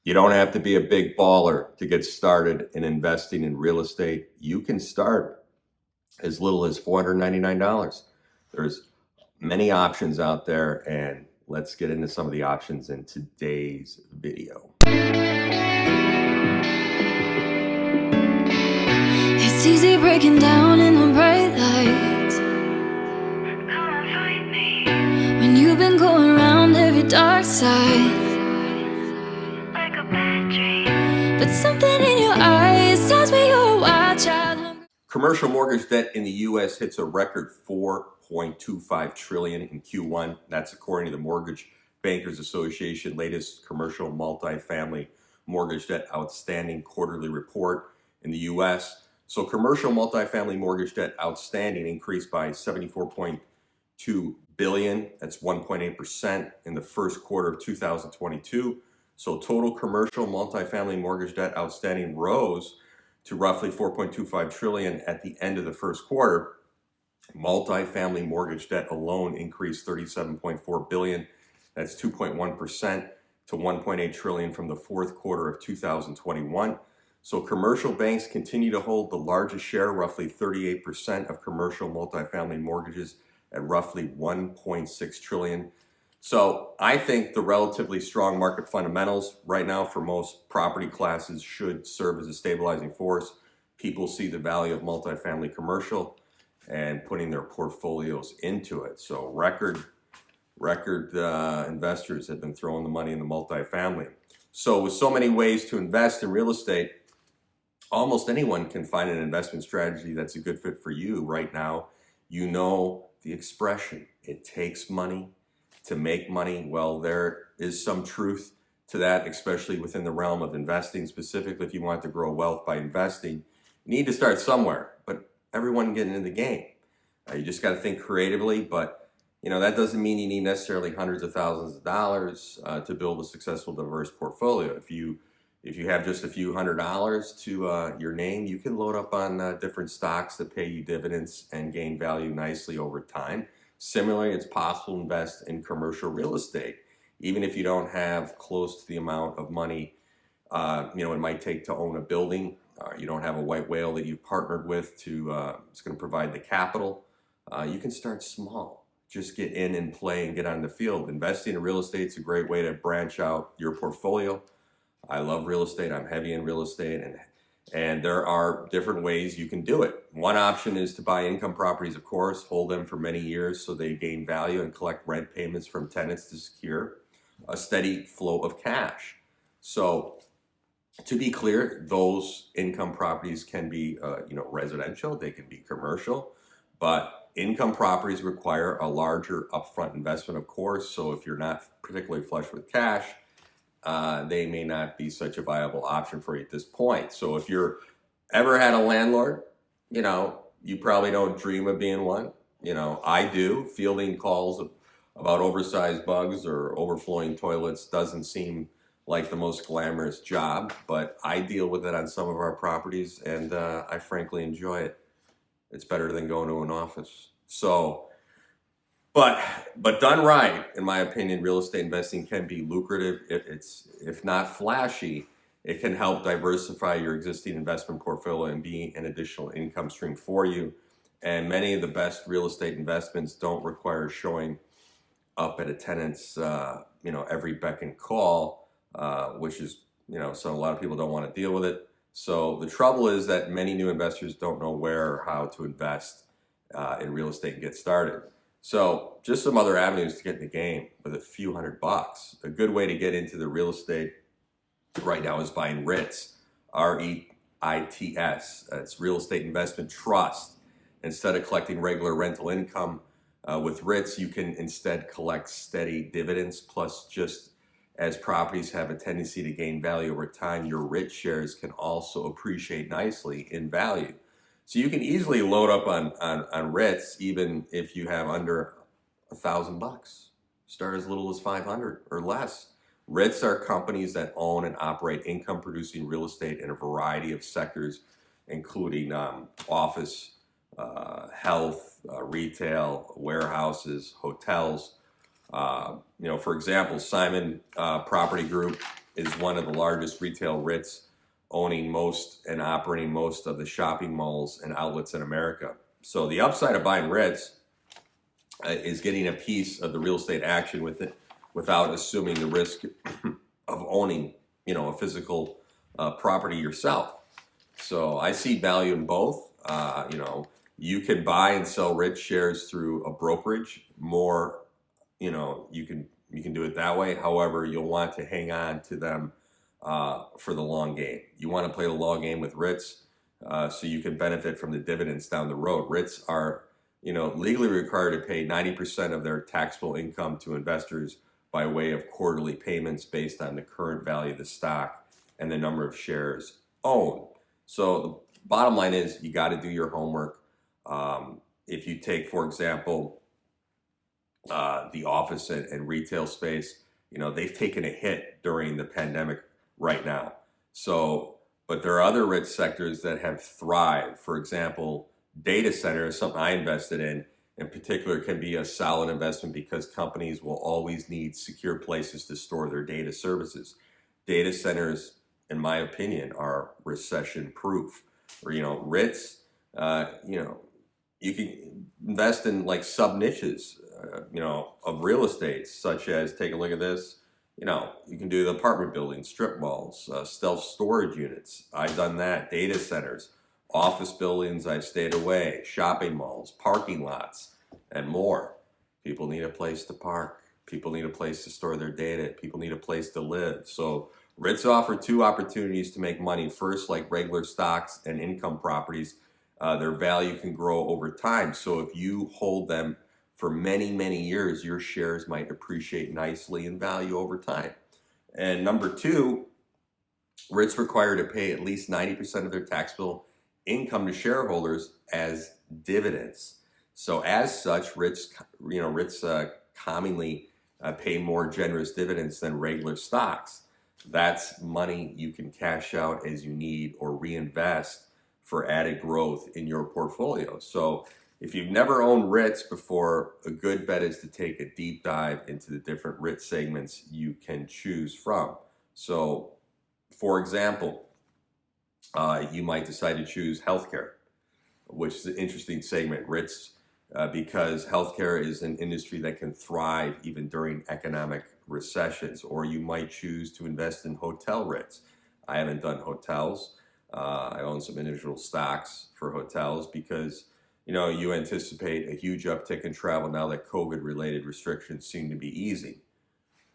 You don't have to be a big baller to get started in investing in real estate. You can start as little as $499. There's many options out there, and let's get into some of the options in today's video. It's easy breaking down in the bright lights. Come and find me when you've been going around every dark side, like a bad dream. But something in your eyes tells me you're a wild child. Commercial mortgage debt in the U.S. hits a record $4.25 trillion in Q1. That's according to the Mortgage Bankers Association latest commercial multifamily mortgage debt outstanding quarterly report in the U.S. So commercial multifamily mortgage debt outstanding increased by $74.2 billion. That's 1.8% in the first quarter of 2022. So total commercial multifamily mortgage debt outstanding rose to roughly $4.25 trillion at the end of the first quarter. Multifamily mortgage debt alone increased $37.4 billion. That's 2.1% to $1.8 trillion from the fourth quarter of 2021. So commercial banks continue to hold the largest share, roughly 38% of commercial multifamily mortgages at roughly $1.6 trillion. So I think the relatively strong market fundamentals right now for most property classes should serve as a stabilizing force. People see the value of multifamily commercial and putting their portfolios into it. So record investors have been throwing the money in the multifamily. So with so many ways to invest in real estate, almost anyone can find an investment strategy that's a good fit for you right now. You know the expression, it takes money to make money. Well, there is some truth to that, especially within the realm of investing. Specifically, if you want to grow wealth by investing, you need to start somewhere, but everyone getting in the game. You just got to think creatively, but that doesn't mean you need necessarily hundreds of thousands of dollars to build a successful, diverse portfolio. If you have just a few $100 to your name, you can load up on different stocks that pay you dividends and gain value nicely over time. Similarly, it's possible to invest in commercial real estate, even if you don't have close to the amount of money it might take to own a building. You don't have a white whale that you've partnered with to it's going to provide the capital. You can start small. Just get in and play and get on the field. Investing in real estate is a great way to branch out your portfolio. I love real estate. I'm heavy in real estate, and there are different ways you can do it. One option is to buy income properties, of course, hold them for many years so they gain value and collect rent payments from tenants to secure a steady flow of cash. So to be clear, those income properties can be residential, they can be commercial, but income properties require a larger upfront investment, of course. So if you're not particularly flush with cash, they may not be such a viable option for you at this point. So if you're ever had a landlord, you probably don't dream of being one. I do. Fielding calls about oversized bugs or overflowing toilets doesn't seem like the most glamorous job, but I deal with it on some of our properties, and I frankly enjoy it. It's better than going to an office. So, but done right, in my opinion, real estate investing can be lucrative. If not flashy, it can help diversify your existing investment portfolio and be an additional income stream for you. And many of the best real estate investments don't require showing up at a tenant's, every beck and call, which is, so a lot of people don't want to deal with it. So the trouble is that many new investors don't know where or how to invest in real estate and get started. So just some other avenues to get in the game with a few $100. A good way to get into the real estate right now is buying REITs, REITs. It's Real Estate Investment Trust. Instead of collecting regular rental income with REITs, you can instead collect steady dividends. Plus, just as properties have a tendency to gain value over time, your REIT shares can also appreciate nicely in value. So you can easily load up on REITs even if you have under $1,000. Start as little as 500 or less. REITs are companies that own and operate income-producing real estate in a variety of sectors, including office, health, retail, warehouses, hotels. For example, Simon Property Group is one of the largest retail REITs, owning most and operating most of the shopping malls and outlets in America. So the upside of buying REITs is getting a piece of the real estate action with it without assuming the risk of owning, a physical property yourself. So I see value in both. You can buy and sell REIT shares through a brokerage. You can do it that way. However, you'll want to hang on to them for the long game. You want to play the long game with REITs so you can benefit from the dividends down the road. REITs are, legally required to pay 90% of their taxable income to investors by way of quarterly payments based on the current value of the stock and the number of shares owned. So the bottom line is you got to do your homework. If you take, for example, the office and retail space, they've taken a hit during the pandemic right now. So, but there are other rich sectors that have thrived. For example, data center is something I invested in particular, can be a solid investment because companies will always need secure places to store their data services. Data centers, in my opinion, are recession proof. Or, REITs, you can invest in like sub niches, of real estate, such as, take a look at this, you can do the apartment buildings, strip malls, self storage units. I've done that. Data centers, office buildings, I've stayed away, shopping malls, parking lots, and more. People need a place to park. People need a place to store their data. People need a place to live. So REITs offer two opportunities to make money. First, like regular stocks and income properties, their value can grow over time. So if you hold them for many, many years, your shares might appreciate nicely in value over time. And number two, REITs require to pay at least 90% of their taxable income to shareholders as dividends. So as such, REITs commonly pay more generous dividends than regular stocks. That's money you can cash out as you need or reinvest for added growth in your portfolio. So if you've never owned REITs before, a good bet is to take a deep dive into the different REIT segments you can choose from. So, for example, you might decide to choose healthcare, which is an interesting segment. REITs, because healthcare is an industry that can thrive even during economic recessions. Or you might choose to invest in hotel REITs. I haven't done hotels. I own some individual stocks for hotels because you anticipate a huge uptick in travel now that COVID-related restrictions seem to be easing.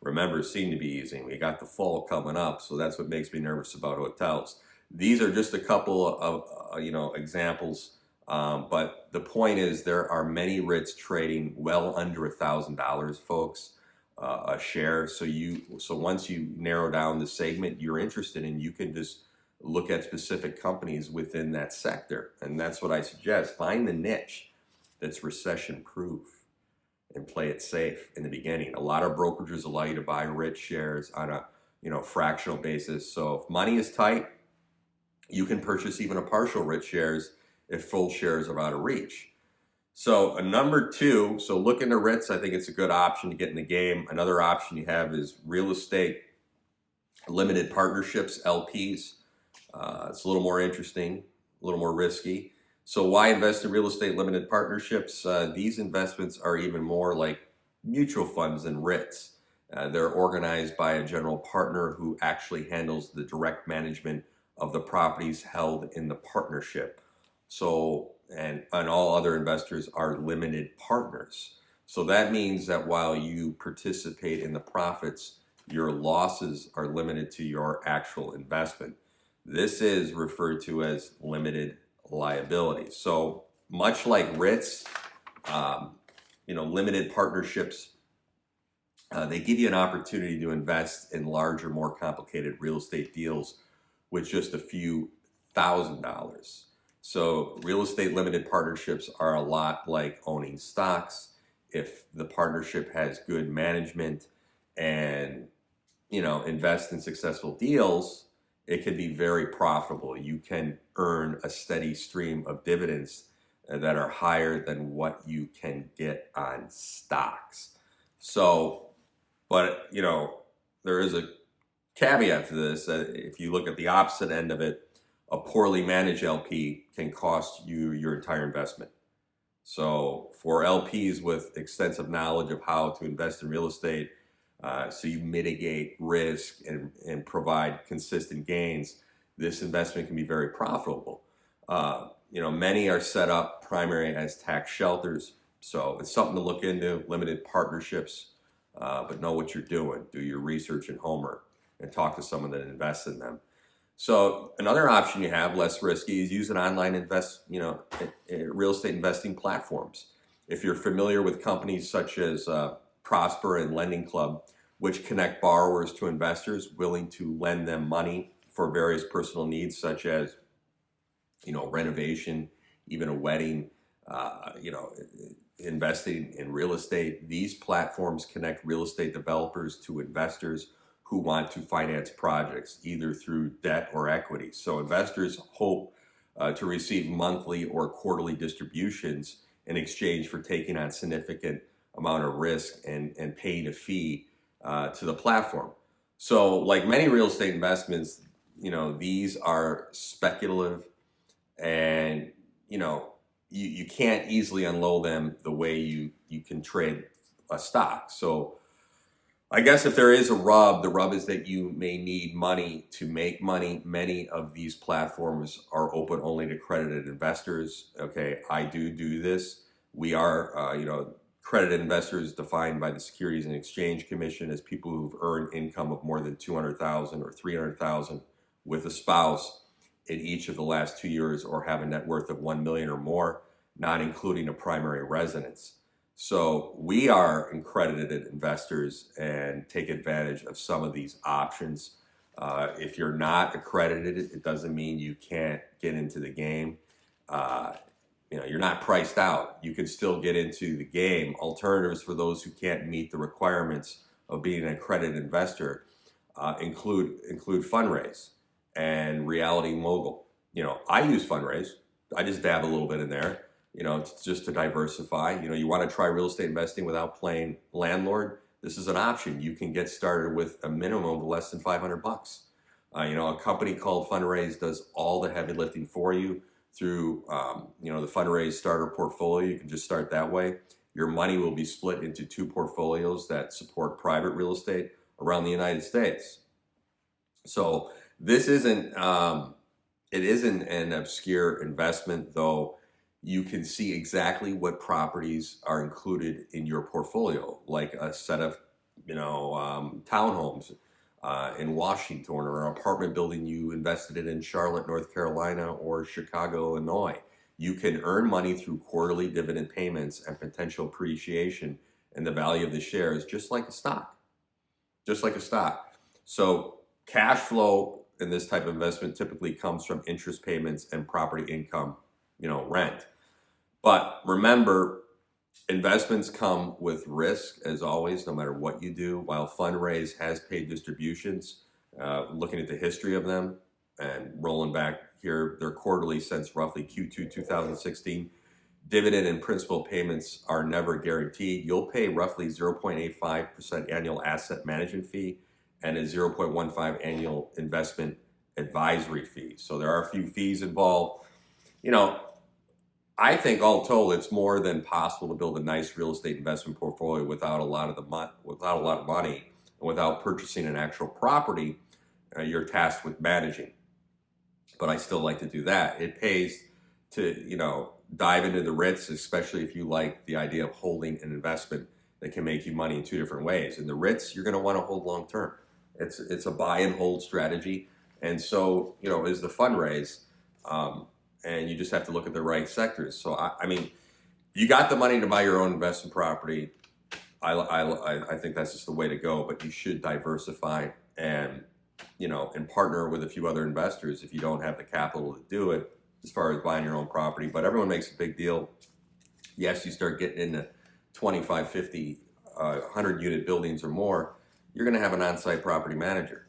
Remember, seem to be easing. We got the fall coming up, so that's what makes me nervous about hotels. These are just a couple of examples, but the point is there are many REITs trading well under $1,000, folks, a share. So once you narrow down the segment you're interested in, you can just look at specific companies within that sector. And that's what I suggest. Find the niche that's recession proof and play it safe in the beginning. A lot of brokerages allow you to buy REIT shares on a fractional basis. So if money is tight, you can purchase even a partial REIT shares if full shares are out of reach. So number two, so look into REITs. I think it's a good option to get in the game. Another option you have is real estate limited partnerships, LPs. It's a little more interesting, a little more risky. So why invest in real estate limited partnerships? These investments are even more like mutual funds than REITs. They're organized by a general partner who actually handles the direct management of the properties held in the partnership. So, and all other investors are limited partners. So that means that while you participate in the profits, your losses are limited to your actual investment. This is referred to as limited liability. So much like REITs, limited partnerships, they give you an opportunity to invest in larger, more complicated real estate deals with just a few $1,000s. So real estate limited partnerships are a lot like owning stocks. If the partnership has good management and, invest in successful deals, it can be very profitable. You can earn a steady stream of dividends that are higher than what you can get on stocks. So, but, there is a caveat to this, if you look at the opposite end of it, a poorly managed LP can cost you your entire investment. So for LPs with extensive knowledge of how to invest in real estate, so you mitigate risk and provide consistent gains, this investment can be very profitable. Many are set up primarily as tax shelters, so it's something to look into. Limited partnerships, but know what you're doing. Do your research and homework, and talk to someone that invests in them. So another option you have, less risky, is use an online real estate investing platforms. If you're familiar with companies such as Prosper and Lending Club, which connect borrowers to investors willing to lend them money for various personal needs, such as, renovation, even a wedding, investing in real estate. These platforms connect real estate developers to investors who want to finance projects, either through debt or equity. So investors hope to receive monthly or quarterly distributions in exchange for taking on significant amount of risk and paying a fee to the platform. So like many real estate investments, these are speculative, and you can't easily unload them the way you can trade a stock. So I guess if there is a rub, the rub is that you may need money to make money. Many of these platforms are open only to accredited investors. Okay, I do this. We are, accredited investors defined by the Securities and Exchange Commission as people who've earned income of more than $200,000 or $300,000 with a spouse in each of the last 2 years, or have a net worth of $1 million or more, not including a primary residence. So we are accredited investors and take advantage of some of these options. If you're not accredited, it doesn't mean you can't get into the game. You're not priced out. You can still get into the game. Alternatives for those who can't meet the requirements of being an accredited investor include Funrise and Reality Mogul. I use Funrise. I just dab a little bit in there. Just to diversify. You want to try real estate investing without playing landlord? This is an option. You can get started with a minimum of less than $500. A company called Funrise does all the heavy lifting for you through, the Funrise starter portfolio. You can just start that way. Your money will be split into 2 portfolios that support private real estate around the United States. So this isn't, it isn't an obscure investment, though. You can see exactly what properties are included in your portfolio, like a set of, townhomes in Washington, or an apartment building you invested in Charlotte, North Carolina, or Chicago, Illinois. You can earn money through quarterly dividend payments and potential appreciation in the value of the shares, just like a stock. So cash flow in this type of investment typically comes from interest payments and property income, rent. But remember, investments come with risk, as always, no matter what you do. While Funrise has paid distributions, looking at the history of them and rolling back here, they're quarterly since roughly Q2 2016. Dividend and principal payments are never guaranteed. You'll pay roughly 0.85% annual asset management fee and a 0.15 annual investment advisory fee. So there are a few fees involved. I think all told, it's more than possible to build a nice real estate investment portfolio without a lot of money, and without purchasing an actual property you're tasked with managing. But I still like to do that. It pays to dive into the REITs, especially if you like the idea of holding an investment that can make you money in 2 different ways. In the REITs, you're going to want to hold long term. It's a buy and hold strategy, and so is the Funrise. And you just have to look at the right sectors. So I mean, you got the money to buy your own investment property. I think that's just the way to go. But you should diversify and partner with a few other investors if you don't have the capital to do it, as far as buying your own property. But everyone makes a big deal. Yes, you start getting into 25, 50, 100 unit buildings or more, you're going to have an on-site property manager.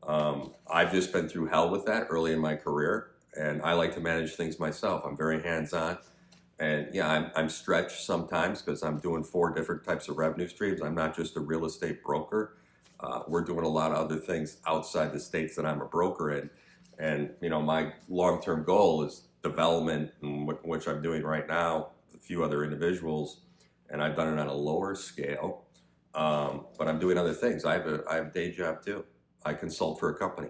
I've just been through hell with that early in my career. And I like to manage things myself. I'm very hands-on. And yeah, I'm stretched sometimes because I'm doing 4 different types of revenue streams. I'm not just a real estate broker. We're doing a lot of other things outside the states that I'm a broker in. And, you know, my long-term goal is development, which I'm doing right now with a few other individuals. And I've done it on a lower scale. But I'm doing other things. I have a day job too. I consult for a company.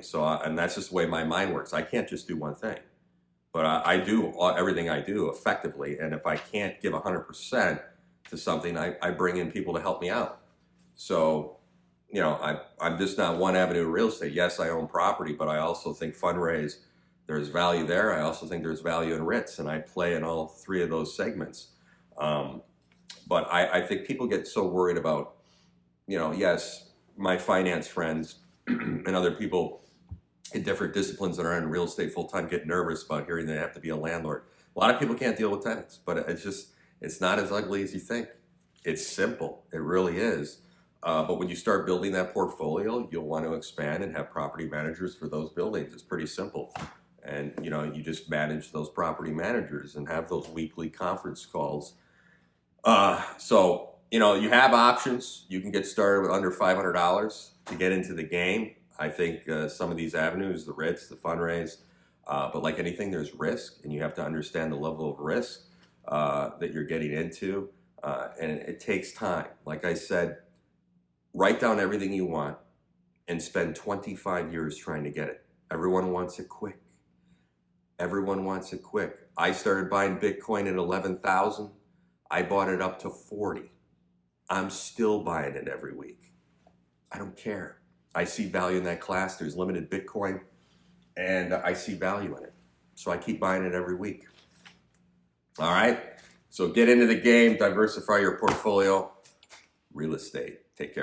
So, and that's just the way my mind works. I can't just do one thing. But I do everything I do effectively. And if I can't give 100% to something, I bring in people to help me out. So, you know, I'm just not one avenue of real estate. Yes, I own property, but I also think Funrise, there's value there. I also think there's value in REITs, and I play in all three of those segments. But I think people get so worried about, you know, yes, my finance friends and other people in different disciplines that are in real estate full-time get nervous about hearing they have to be a landlord. A lot of people can't deal with tenants, but it's not as ugly as you think. It's simple. It really is. But when you start building that portfolio, you'll want to expand and have property managers for those buildings. It's pretty simple. And, you know, you just manage those property managers and have those weekly conference calls. So, you know, you have options. You can get started with under $500 to get into the game. I think some of these avenues, the REITs, the Funrise, but like anything, there's risk, and you have to understand the level of risk that you're getting into. And it takes time. Like I said, write down everything you want and spend 25 years trying to get it. Everyone wants it quick. Everyone wants it quick. I started buying Bitcoin at 11,000. I bought it up to 40. I'm still buying it every week. I don't care. I see value in that class. There's limited Bitcoin, and I see value in it. So I keep buying it every week. All right? So get into the game, diversify your portfolio. Real estate. Take care.